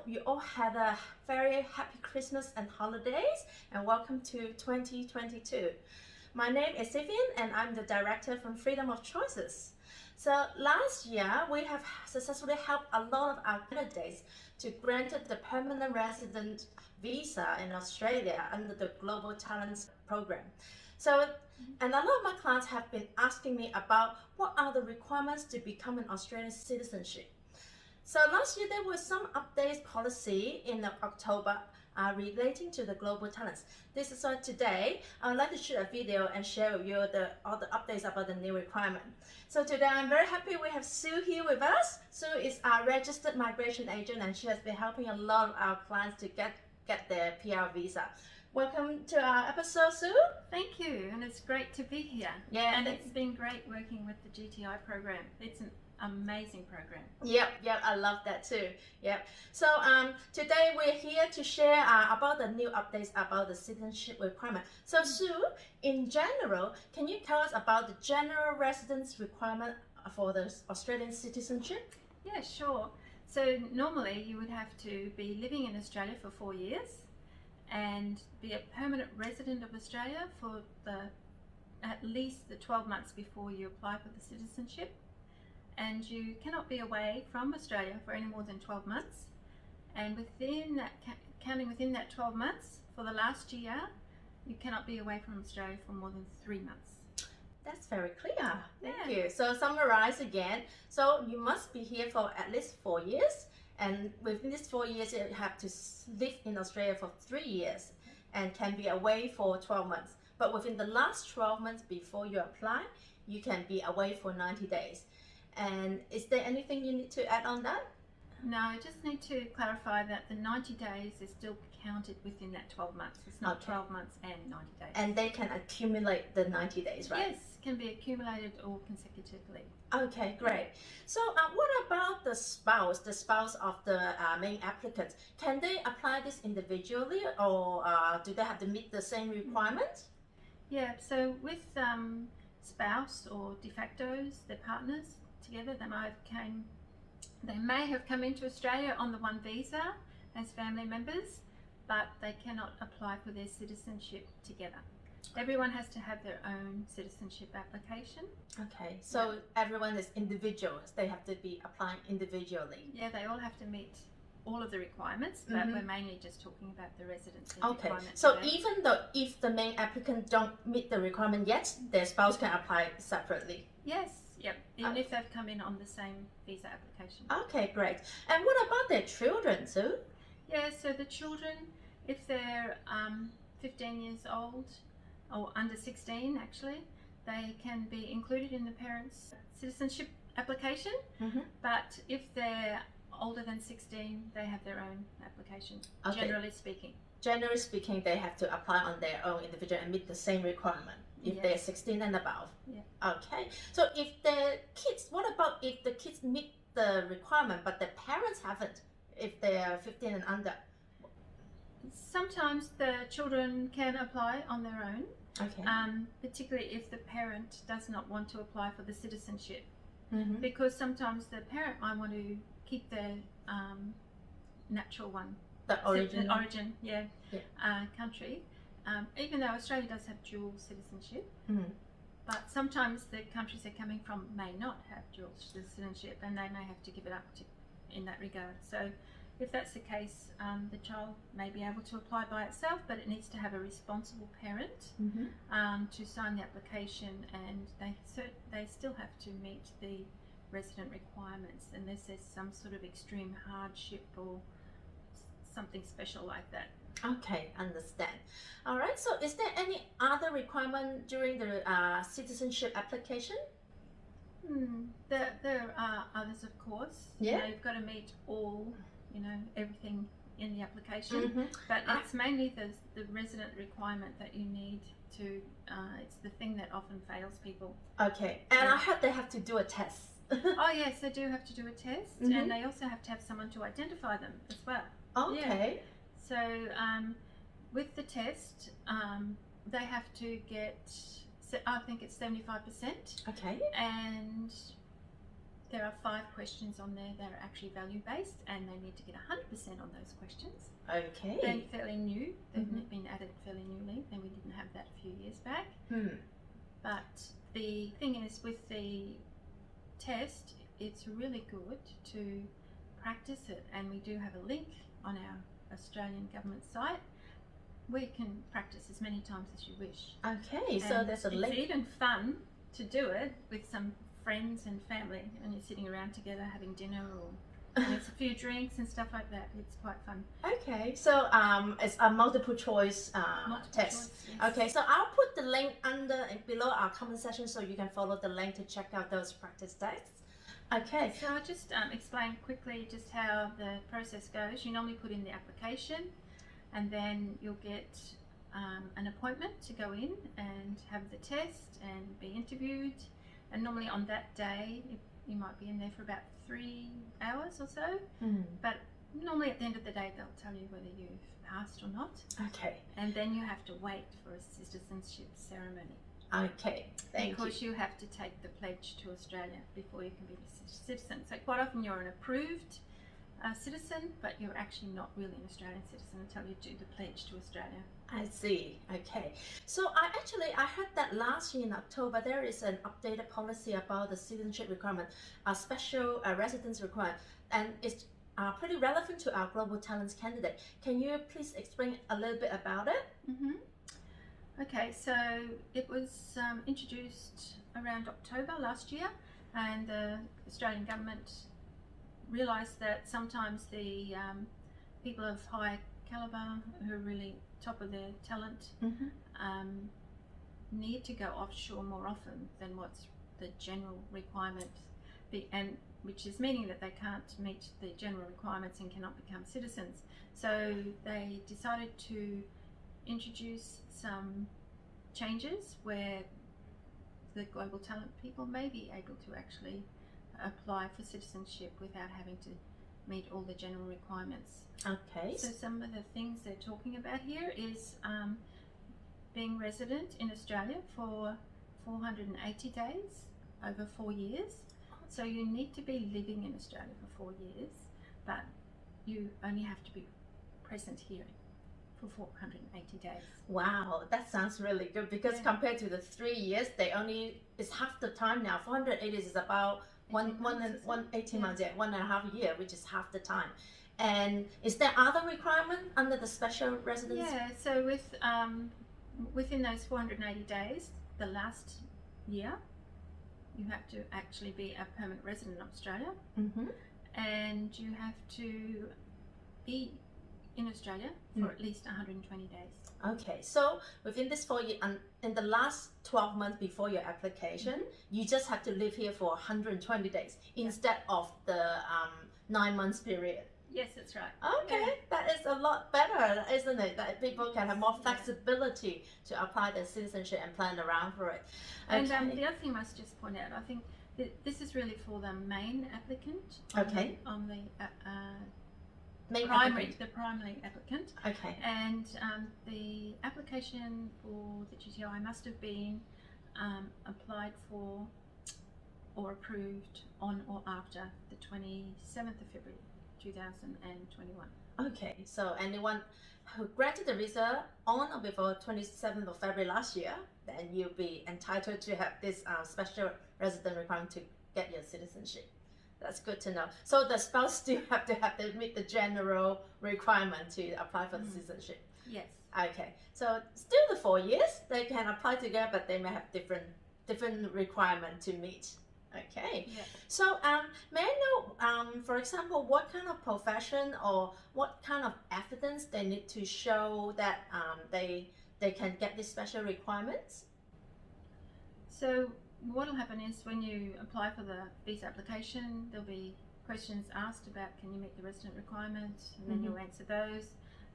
hope you all had a very happy Christmas and holidays, and welcome to 2022. My name is Vivian and I'm the director from Freedom of Choices. So last year, we have successfully helped a lot of our candidates to grant the permanent resident visa in Australia under the Global Talents Program. And a lot of my clients have been asking me about what are the requirements to become an Australian citizenship. So last year there was some updates policy in October relating to the global talents. This is why today I would like to shoot a video and share with you all the updates about the new requirement. So today I'm very happy we have Sue here with us. Sue is our registered migration agent and she has been helping a lot of our clients to get their PR visa. Welcome to our episode, Sue. Thank you, and it's great to be here. Yeah, and it's been great working with the GTI program. It's an amazing program. Yep, I love that too. Yep. So today we're here to share about the new updates about the citizenship requirement. So Sue, in general, can you tell us about the general residence requirement for the Australian citizenship? Yeah, sure. So normally you would have to be living in Australia for 4 years and be a permanent resident of Australia for at least the 12 months before you apply for the citizenship. And you cannot be away from Australia for any more than 12 months. And within that, counting within that 12 months, for the last year, you cannot be away from Australia for more than 3 months. That's very clear. Thank you. So summarize again. So you must be here for at least 4 years. And within these 4 years, you have to live in Australia for 3 years and can be away for 12 months. But within the last 12 months before you apply, you can be away for 90 days. And is there anything you need to add on that? No, I just need to clarify that the 90 days is still counted within that 12 months. It's not 12 months and 90 days. And they can accumulate the 90 days, right? Yes, can be accumulated or consecutively. Okay, great. So what about the spouse of the main applicant? Can they apply this individually or do they have to meet the same requirements? Yeah, so with spouse or de factos, their partners, together they may have come into Australia on the one visa as family members, but they cannot apply for their citizenship together. Everyone has to have their own citizenship application. Okay, so everyone is individuals. They have to be applying individually. Yeah, they all have to meet all of the requirements, but we're mainly just talking about the residency requirement. So even though if the main applicant don't meet the requirement yet, their spouse can apply separately? Yes, yep, even if they've come in on the same visa application. Okay, great. And what about their children, Sue? Yeah, so the children, if they're 15 years old, or under 16 actually, they can be included in the parents' citizenship application, but if they're older than 16, they have their own application, generally speaking. Generally speaking, they have to apply on their own individual and meet the same requirement if they're 16 and above. Yeah. Okay, so if the kids, what about if the kids meet the requirement but the parents haven't, if they're 15 and under? Sometimes the children can apply on their own. Okay. Particularly if the parent does not want to apply for the citizenship, because sometimes the parent might want to keep their natural one, the origin, country. Even though Australia does have dual citizenship, but sometimes the countries they're coming from may not have dual citizenship, and they may have to give it up in that regard. So if that's the case, the child may be able to apply by itself, but it needs to have a responsible parent to sign the application, and they still have to meet the resident requirements unless there's some sort of extreme hardship or something special like that. Okay, understand. All right, so is there any other requirement during the citizenship application? There are others, of course. Yeah. You know, you've got to meet all, everything in the application, but it's mainly the resident requirement that you need to, it's the thing that often fails people. Okay, and I heard they have to do a test. Oh yes, they do have to do a test, and they also have to have someone to identify them as well. Okay. Yeah. So with the test, they have to get, I think it's 75%. Okay. And there are 5 questions on there that are actually value-based, and they need to get 100% on those questions. Okay. They're fairly new. They've been added fairly newly, and we didn't have that a few years back. But the thing is, with the test, it's really good to practice it, and we do have a link on our Australian government site where you can practice as many times as you wish. Okay, so there's a link. It's even fun to do it with some friends and family when you're sitting around together having dinner, or it's a few drinks and stuff like that. It's quite fun. Okay, so it's a multiple choice test. Choice, yes. Okay, so I'll put the link below our comment section so you can follow the link to check out those practice tests. Okay. So I'll just explain quickly just how the process goes. You normally put in the application, and then you'll get an appointment to go in and have the test and be interviewed. And normally on that day, you might be in there for about 3 hours or so. But normally at the end of the day, they'll tell you whether you've passed or not. Okay. And then you have to wait for a citizenship ceremony. Okay, thank you. Because you have to take the pledge to Australia before you can be a citizen. So quite often you're an approved citizen, but you're actually not really an Australian citizen until you do the pledge to Australia. I see. Okay. So I heard that last year in October there is an updated policy about the citizenship requirement, a special residence requirement, and it's pretty relevant to our global talents candidate. Can you please explain a little bit about it? Okay, so it was introduced around October last year, and the Australian government realised that sometimes the people of high calibre, who are really top of their talent, need to go offshore more often than what's the general requirement, and which is meaning that they can't meet the general requirements and cannot become citizens. So they decided to introduce some changes where the global talent people may be able to actually apply for citizenship without having to meet all the general requirements. Okay. So some of the things they're talking about here is being resident in Australia for 480 days over 4 years. So you need to be living in Australia for 4 years, but you only have to be present here for 480 days. Wow, that sounds really good, because compared to the 3 years, it's half the time now. 480 is about 18 months, 1.5 years, which is half the time. And is there other requirement under the special residence? Yeah, so with within those 480 days, the last year, you have to actually be a permanent resident of Australia, and you have to be in Australia for at least 120 days. Okay, so within this 4 years, in the last 12 months before your application, you just have to live here for 120 days instead of the 9 months period. Yes, that's right. Okay, that is a lot better, isn't it? That people can have more flexibility to apply their citizenship and plan around for it. Okay. And the other thing I must just point out, I think this is really for the main applicant. On the primary applicant. Okay. And the application for the GTI must have been applied for or approved on or after the 27th of February 2021. Okay, so anyone who granted the visa on or before 27th of February last year, then you'll be entitled to have this special resident requirement to get your citizenship. That's good to know. So the spouse still have to meet the general requirement to apply for the citizenship. Yes. Okay. So still the 4 years, they can apply together, but they may have different requirement to meet. Okay. Yeah. So may I know, for example, what kind of profession or what kind of evidence they need to show that they can get these special requirements? So what will happen is when you apply for the visa application, there'll be questions asked about can you meet the resident requirements, and then you'll answer those,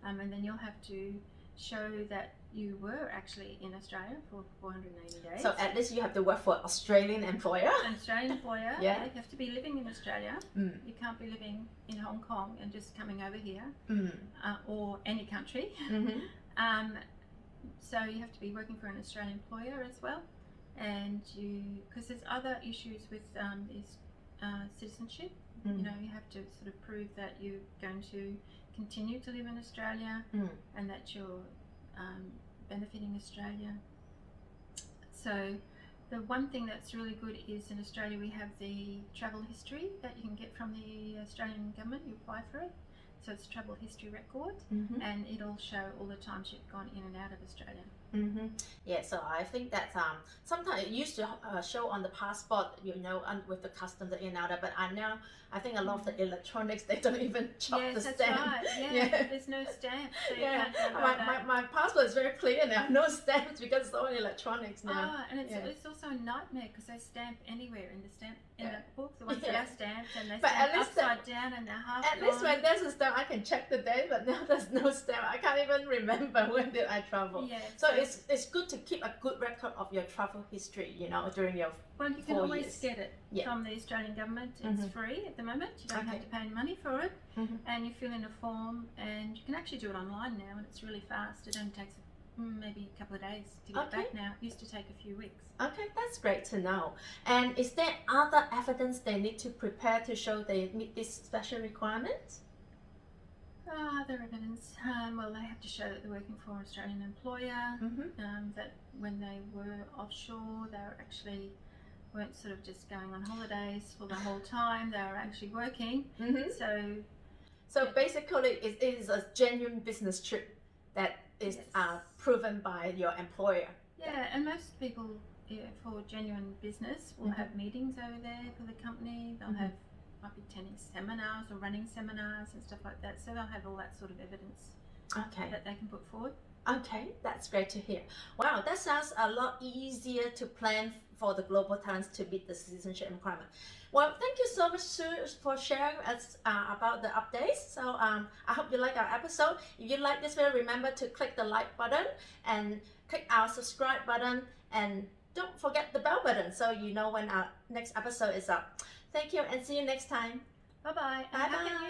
and then you'll have to show that you were actually in Australia for 480 days. So at least you have to work for an Australian employer. An Australian employer. Yeah. You have to be living in Australia. You can't be living in Hong Kong and just coming over here, or any country. So you have to be working for an Australian employer as well. And because there's other issues with these citizenship. You know, you have to sort of prove that you're going to continue to live in Australia and that you're benefiting Australia. So the one thing that's really good is in Australia we have the travel history that you can get from the Australian government. You apply for it. So it's a travel history record and it'll show all the times you've gone in and out of Australia. Yeah, so I think that sometimes it used to show on the passport, you know, with the customs in and out, but I think a lot of the electronics, they don't even check the stamp. That's right. Yeah, there's no stamp. So you can't go my passport is very clear now, no stamps because it's all electronics now. And it's also a nightmare because they stamp anywhere in the book, the ones that are stamped, and they stamp upside down and they're half At least when there's a stamp, I can check the date, but now there's no stamp. I can't even remember when did I travel. Yeah, so it's good to keep a good record of your travel history, you know, during your Well, you can always years. get it from the Australian government. It's free at the moment. You don't have to pay money for it. And you fill in a form and you can actually do it online now and it's really fast. It only takes maybe a couple of days to get it back now. It used to take a few weeks. Okay, that's great to know. And is there other evidence they need to prepare to show they meet this special requirement? Other evidence, well, they have to show that they're working for an Australian employer, that when they were offshore, they were actually weren't sort of just going on holidays for the whole time, they were actually working. So basically, it is a genuine business trip that is proven by your employer. Yeah, and most people for genuine business will have meetings over there for the company. They'll have might be attending seminars or running seminars and stuff like that. So they'll have all that sort of evidence that they can put forward. Okay, that's great to hear. Wow, that sounds a lot easier to plan for the global talents to meet the citizenship requirement. Well, thank you so much, Sue, for sharing us about the updates. So I hope you like our episode. If you like this video, remember to click the like button and click our subscribe button and don't forget the bell button so you know when our next episode is up. Thank you and see you next time. Bye-bye. Bye-bye.